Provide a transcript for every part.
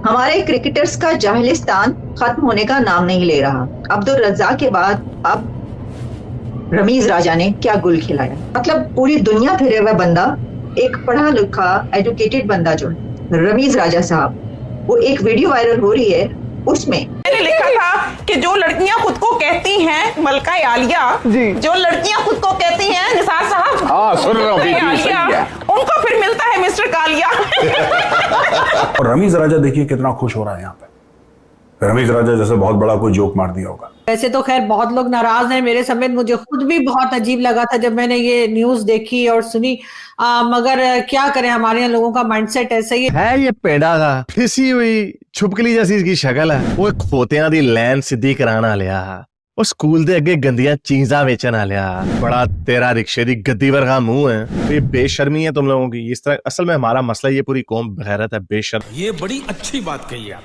हमारे क्रिकेटर्स का जाहिलिस्तान खत्म होने का नाम नहीं ले रहा। अब्दुल रज़ाक के बाद अब रमीज राजा ने क्या गुल खिलाया। मतलब पूरी दुनिया फिरे हुआ बंदा, एक पढ़ा लिखा एजुकेटेड बंदा जो है रमीज राजा साहब, वो एक वीडियो वायरल हो रही है, उसमें मैंने लिखा था कि जो लड़कियां खुद को कहती हैं मलका आलिया, जो लड़कियां खुद को कहती हैं निसार साहब, हाँ सुन रहा हूँ बेटी, सही है, उनको फिर मिलता है मिस्टर कालिया। और रमीज राजा देखिए कितना खुश हो रहा है यहाँ पे। रमीज राजा जैसे बहुत बड़ा कोई जोक मार दिया होगा। वैसे तो खैर बहुत लोग नाराज हैं, मेरे समेत। मुझे खुद भी बहुत अजीब लगा था जब मैंने ये न्यूज देखी और सुनी। मगर क्या करें, हमारे यहाँ लोगों का माइंडसेट ऐसा ही है। ये पेड़ा का फिसी हुई छुपकली जैसी इसकी शक्ल है। वो खोतियां दी लैन सीधी कराना लिया, वो स्कूल दे अगे गंदियां चीजा बेचन आ लिया। बड़ा तेरा रिक्शे दी गद्दी वर्गा मुंह है। तो ये बेशर्मी है तुम लोगों की। इस तरह असल में हमारा मसला ये पूरी कौम बगैरत है, बेशर्म। ये बड़ी अच्छी बात कही आप।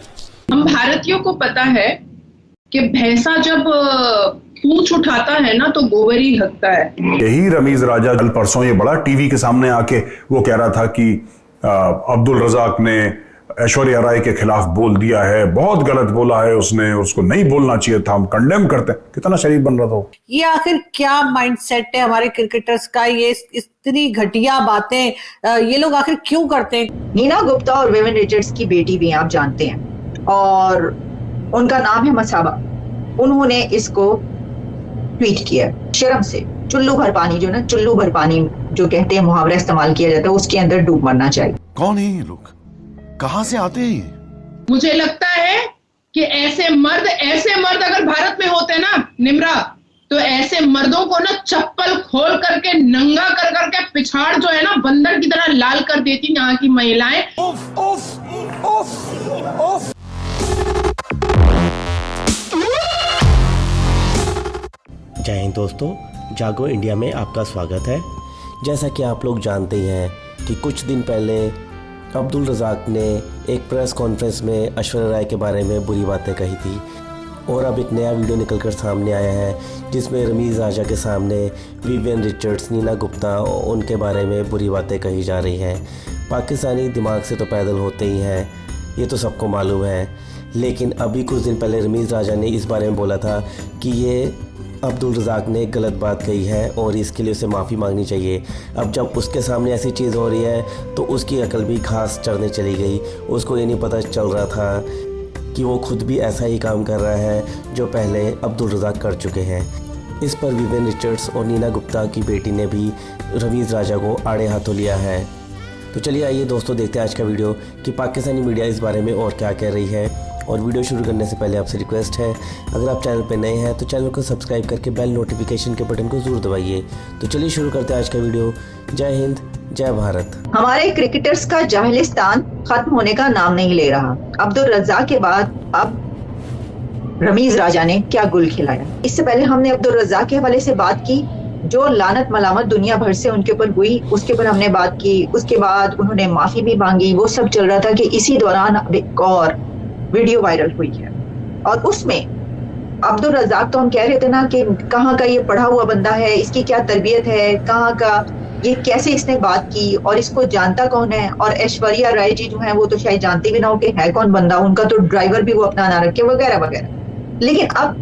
हम भारतीयों को पता है कि भैंसा जब पूंछ उठाता है ना तो गोबर ही हकता है। यही रमीज राजा कल परसों ये बड़ा टीवी के सामने आके वो कह रहा था कि अब्दुल रज़ाक ने ऐश्वर्या राय के खिलाफ बोल दिया है, बहुत गलत बोला है उसने, उसको नहीं बोलना चाहिए था, हम कंडेम करते हैं। कितना शरीफ बन रहा था। ये आखिर क्या माइंडसेट है हमारे क्रिकेटर्स का? ये इतनी घटिया बातें ये लोग आखिर क्यों करते हैं? नीना गुप्ता और विविन रिचर्ड्स की बेटी भी आप जानते हैं, और उनका नाम है मसाबा। उन्होंने इसको ट्वीट किया शर्म से। चुल्लू भर पानी जो ना, चुल्लू भर पानी जो कहते हैं, मुहावरा इस्तेमाल किया जाता है, उसके अंदर डूब मरना चाहिए। कौन है ये लोग, कहां से आते हैं? मुझे लगता है कि ऐसे मर्द अगर भारत में होते ना निम्रा, तो ऐसे मर्दों को ना चप्पल खोल करके नंगा कर करके पिछाड़ जो है ना बंदर की तरह लाल कर देती यहाँ की महिलाएं। उफ, उफ, उफ, उफ। जय हिंद दोस्तों, जागो इंडिया में आपका स्वागत है। जैसा कि आप लोग जानते ही हैं कि कुछ दिन पहले अब्दुल रज़ाक ने एक प्रेस कॉन्फ्रेंस में ऐश्वर्या राय के बारे में बुरी बातें कही थी, और अब एक नया वीडियो निकलकर सामने आया है जिसमें रमीज राजा के सामने विवियन रिचर्ड्स, नीना गुप्ता, उनके बारे में बुरी बातें कही जा रही हैं। पाकिस्तानी दिमाग से तो पैदल होते ही हैं, ये तो सबको मालूम है। लेकिन अभी कुछ दिन पहले रमीज राजा ने इस बारे में बोला था कि ये अब्दुल रज़ाक ने गलत बात कही है और इसके लिए उसे माफ़ी मांगनी चाहिए। अब जब उसके सामने ऐसी चीज़ हो रही है तो उसकी अकल भी घास चढ़ने चली गई। उसको ये नहीं पता चल रहा था कि वो खुद भी ऐसा ही काम कर रहा है जो पहले अब्दुल रज़ाक कर चुके हैं। इस पर विवियन रिचर्ड्स और नीना गुप्ता की बेटी ने भी रमीज राजा को आड़े हाथों लिया है। तो चलिए आइए दोस्तों, देखते हैं आज का वीडियो कि पाकिस्तानी मीडिया इस बारे में और क्या कह रही है। और वीडियो शुरू करने से पहले आपसे रिक्वेस्ट है, अगर आप चैनल पर नए हैं तो चैनल को सब्सक्राइब करके बेल नोटिफिकेशन के बटन को जरूर दबाइए। तो चलिए शुरू करते हैं आज का वीडियो। जय हिंद, जय भारत। हमारे क्रिकेटर्स का जाहिलिस्तान खत्म होने का नाम नहीं ले रहा। अब्दुल रज़ाक के बाद अब रमीज राजा ने क्या गुल खिलाया। इससे पहले हमने अब्दुल रज़ाक के हवाले से बात की, जो लानत मलामत दुनिया भर से उनके ऊपर हुई, उसके ऊपर हमने बात की। उसके बाद उन्होंने माफी भी मांगी। वो सब चल रहा था कि इसी दौरान अब एक और वीडियो वायरल हुई है, और उसमें अब्दुल रज़ाक तो हम कह रहे थे ना कि कहाँ का ये पढ़ा हुआ बंदा है, इसकी क्या तरबियत है, कहाँ का ये, कैसे इसने बात की और इसको जानता कौन है। और ऐश्वर्या राय जी जो है वो तो शायद जानती भी ना हो कि है कौन बंदा, उनका तो ड्राइवर भी वो अपना ना रखे, वगैरह वगैरह। लेकिन अब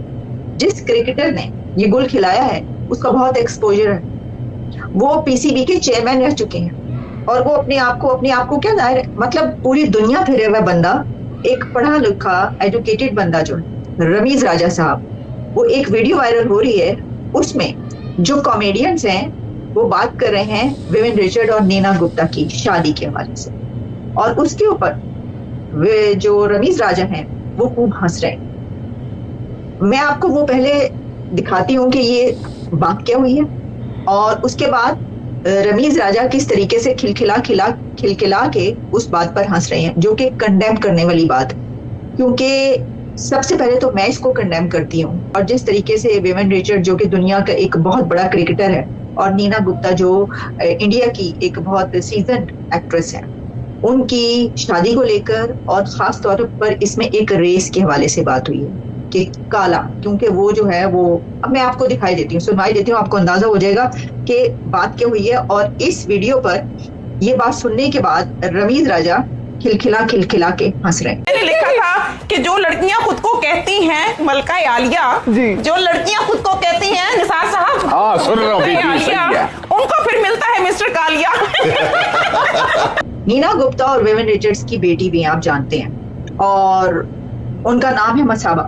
जिस क्रिकेटर ने ये गुल खिलाया है उसका बहुत एक्सपोजर है। वो पीसीबी के चेयरमैन रह चुके हैं, और वो अपने आप को क्या जाहिर, मतलब पूरी दुनिया फिरे हुआ बंदा, एक पढ़ा लिखा एजुकेटेड बंदा जो है रमीज राजा साहब, वो एक वीडियो वायरल हो रही है, उसमें जो कॉमेडियंस हैं वो बात कर रहे हैं विविन रिचर्ड और नीना गुप्ता की शादी के हवाले से, और उसके ऊपर वे जो रमीज राजा हैं वो खूब हंस रहे हैं। मैं आपको वो पहले दिखाती हूँ कि ये बात क्या हुई है, और उसके बाद रमीज राजा किस तरीके से खिलखिला के उस बात पर हंस रहे हैं, जो कि कंडेम करने वाली बात। क्योंकि सबसे पहले तो मैं इसको कंडेम करती हूँ, और जिस तरीके से विवियन रिचर्ड जो कि दुनिया का एक बहुत बड़ा क्रिकेटर है, और नीना गुप्ता जो इंडिया की एक बहुत सीजन्ड एक्ट्रेस है, उनकी शादी को लेकर और खास तौर पर इसमें एक रेस के हवाले से बात हुई है कि काला, क्योंकि वो जो है वो, अब मैं आपको दिखाई देती हूँ, सुनवाई देती हूँ, आपको अंदाजा हो जाएगा कि बात क्या हुई है। और इस वीडियो पर ये बात सुनने के बाद रमीज राजा खिलखिला खिलखिला के हंस रहे हैं। मैंने लिखा था कि जो लड़कियां खुद को कहती हैं मलका आलिया, जो लड़कियां खुद को कहती हैं निसार साहब, हाँ सुन रहा हूँ मलका बेटी, सही आलिया, है। उनको फिर मिलता है मिस्टर कालिया। नीना गुप्ता और विविन रिचर्ड्स की बेटी भी आप जानते हैं और उनका नाम है मसाबा।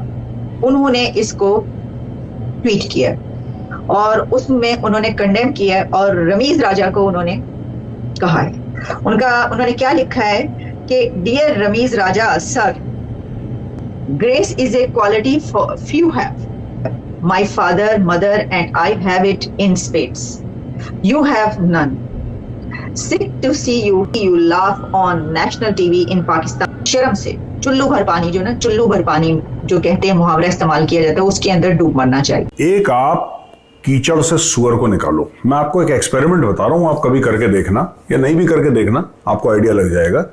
उन्होंने इसको ट्वीट किया और उसमें उन्होंने कंडेम किया है और रमीज राजा को उन्होंने कहा है, उन्होंने क्या लिखा है कि dear Rameez Raja sir, grace is a quality few have. My father, mother and I have it in spades. You have none. Sick to see you laugh on national TV in Pakistan. शर्म से चुल्लू भर पानी, जो ना चुल्लू भर पानी जो कहते हैं मुहावरा इस्तेमाल किया जाता है, उसके अंदर डूब मरना चाहिए। एक आप कीचड़ से सुअर को निकालो। मैं आपको एक एक्सपेरिमेंट बता रहा हूं, आप कभी करके देखना या नहीं भी करके देखना, आपको आइडिया लग जाएगा।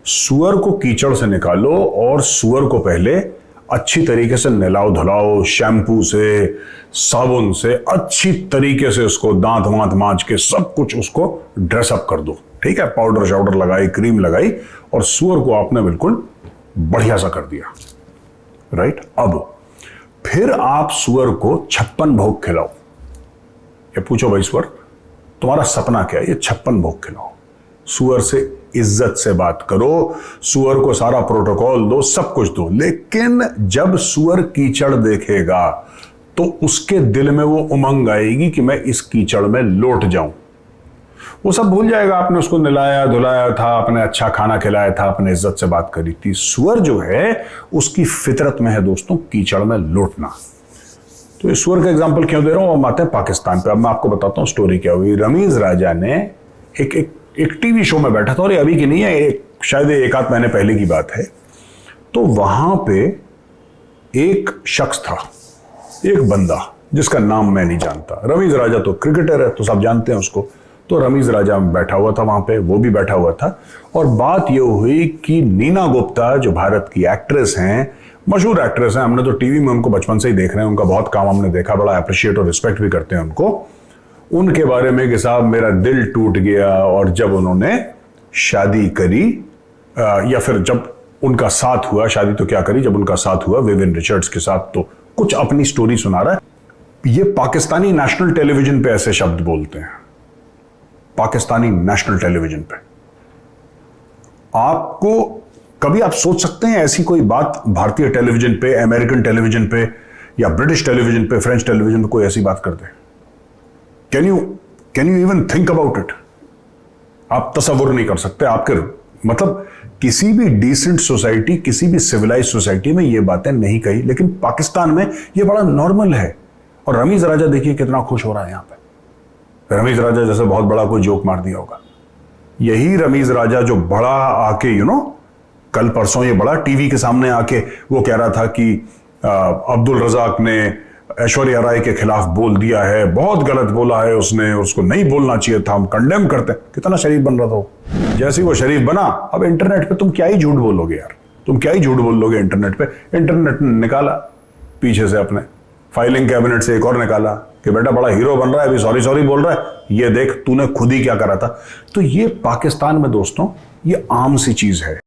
सुअर को कीचड़ से निकालो और सुअर को पहले अच्छी तरीके से नहलाओ धुलाओ, शैम्पू से, साबुन से अच्छी तरीके से उसको दांत वांत मांज के सब कुछ उसको ड्रेसअप कर दो, ठीक है। पाउडर शाउडर लगाई, क्रीम लगाई और सुअर को आपने बिल्कुल बढ़िया सा कर दिया, राइट। अब फिर आप सुअर को 56 भोग खिलाओ। ये पूछो भाई सुअर तुम्हारा सपना क्या है? ये 56 भोग खिलाओ। सुअर से इज्जत से बात करो, सुअर को सारा प्रोटोकॉल दो, सब कुछ दो। लेकिन जब सुअर कीचड़ देखेगा तो उसके दिल में वो उमंग आएगी कि मैं इस कीचड़ में लौट जाऊं। वो सब भूल जाएगा, आपने उसको नहलाया धुलाया था, आपने अच्छा खाना खिलाया था, आपने इज्जत से बात करी थी। सुअर जो है उसकी फितरत में है दोस्तों कीचड़ में लौटना। तो इस सुअर का एग्जांपल क्यों दे रहा हूं? हम आते हैं पाकिस्तान पे। अब मैं आपको बताता हूं स्टोरी क्या हुई। रमीज राजा ने एक टीवी शो में बैठा था, और ये अभी की नहीं है, शायद एक आध महीने पहले की बात है। तो वहां पे एक शख्स था, एक बंदा जिसका नाम मैं नहीं जानता। रमीज राजा तो क्रिकेटर है तो सब जानते हैं उसको। तो रमीज राजा बैठा हुआ था वहां पे, वो भी बैठा हुआ था। और बात ये हुई कि नीना गुप्ता जो भारत की एक्ट्रेस हैं, मशहूर एक्ट्रेस हैं, हमने तो टीवी में उनको बचपन से ही देख रहे हैं, उनका बहुत काम हमने देखा, बड़ा अप्रिशिएट और रिस्पेक्ट भी करते हैं उनको। उनके बारे में कि साहब मेरा दिल टूट गया, और जब उन्होंने शादी करी या फिर जब उनका साथ हुआ, शादी तो क्या करी, जब उनका साथ हुआ विविन रिचर्ड्स के साथ, तो कुछ अपनी स्टोरी सुना रहा है। ये पाकिस्तानी नेशनल टेलीविजन पे ऐसे शब्द बोलते हैं, पाकिस्तानी नेशनल टेलीविजन पे। आपको कभी आप सोच सकते हैं ऐसी कोई बात भारतीय टेलीविजन पे, अमेरिकन टेलीविजन पे या ब्रिटिश टेलीविजन पे, फ्रेंच टेलीविजन पे कोई ऐसी बात कर दे? Can you even think about it? आप तसव्वुर नहीं कर सकते। आपके मतलब किसी भी डिसेंट सोसाइटी, किसी भी सिविलाइज सोसाइटी में ये बातें नहीं कही, लेकिन पाकिस्तान में ये बड़ा नॉर्मल है। और रमीज राजा देखिए कितना खुश हो रहा है यहां पे। रमीज राजा जैसे बहुत बड़ा कोई जोक मार दिया होगा। यही रमीज राजा जो बड़ा आके कल परसों ये बड़ा टीवी के सामने आके वो कह रहा था कि अब्दुल रजाक ने ऐश्वर्या राय के खिलाफ बोल दिया है, बहुत गलत बोला है उसने, उसको नहीं बोलना चाहिए था, हम कंडेम करते हैं। कितना शरीफ बन रहा था वो। जैसे ही वो शरीफ बना, अब इंटरनेट पे तुम क्या ही झूठ बोलोगे यार, तुम क्या ही झूठ बोल लोगे इंटरनेट पे। इंटरनेट ने निकाला पीछे से, अपने फाइलिंग कैबिनेट से एक और निकाला कि बेटा बड़ा हीरो बन रहा है, अभी सॉरी सॉरी बोल रहा है, ये देख तूने खुद ही क्या करा था। तो ये पाकिस्तान में दोस्तों ये आम सी चीज है।